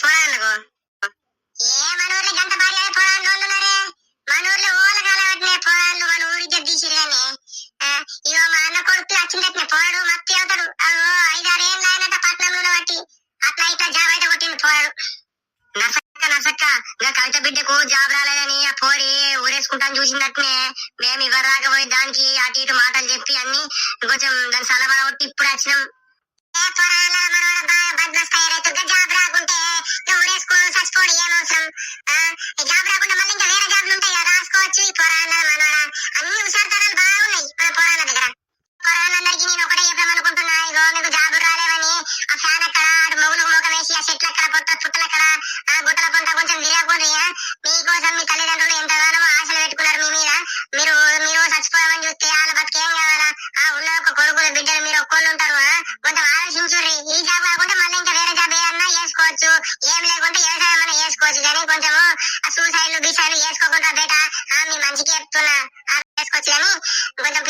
పోరాళ్ళకు ఏ మన ఊర్లో గంట భార్య పోరాళ్ళు ఉన్నారే. మన ఊర్లో ఓల కాలవట్నే పోరాళ్ళు మన ఊరి ఇజ్జత్ తీసిరు కానీ ఇగో మా అన్న కొడుకు వచ్చిందట్నే పోరాడు మత్తి అవుతాడు. అగో 5-6 ఏళ్ళు ఆయనట పట్నంలో బట్టి అట్లా ఇట్లా జాబ్ అయితే కొట్టింది పోరాడు. నర్సక్క ఇంకా కవిత బిడ్డకు జాబ్ రాలేదని ఆ పోరి ఊరేసుకుంటాను చూసిందట్నే మేము ఇవ్వరు రాకపోయి దానికి అటు ఇటు మాటలు చెప్పి అన్ని కొంచెం దాన్ని సలబడ కొట్టి ఇప్పుడు వచ్చినాం. జాబ్ రాకుంటే ఊరేసుకుని చచ్చిపోడు ఏం అవసరం. జాబ్ రాకుండా మళ్ళీ ఇంకా వేరే జాబ్లు ఉంటాయి కదా రాసుకోవచ్చు. ఈ పొరాల మనవాడ అన్ని హుషారుతనాలు బాగున్నాయి మన పొరాల దగ్గర. పొరాలందరికీ నేను ఒకటే చెప్పామనుకుంటున్నా. ఇగో మీకు జాబులు రాలేవని ఆ ఫ్యాన్ అక్కడ మొగులకు మోకం వేసి ఆ చెట్ల అక్కడ పొట్ట పుట్టల అక్కడ ఆ గుట్టల పొంట కొంచెం విరగకుండా మీకోసం మీ తల్లిదండ్రులు ఎంతగానో ఆశలు పెట్టుకున్నారు మీ మీద. మీరు చచ్చిపోయామని చూస్తే వాళ్ళ బతికేం కావాలా? ఉన్న ఒక కొడుకులు బిడ్డలు మీరు ఒక్కళ్ళు ఉంటారు. కొంచెం ఆలోచించుర్రి. ఈ జాబ్ కాకుండా మళ్ళీ ఇంకా వేరే జాబ్ ఏదన్నా చేసుకోవచ్చు. ఏం లేకుంటే వ్యవసాయం అన్నా చేసుకోవచ్చు. కానీ కొంచెము ఆ సూసైడ్లు బీసైడ్లు చేసుకోకుండా బేట మీ మంచికి చెప్తున్నా చేసుకోవచ్చు. కానీ కొంచెం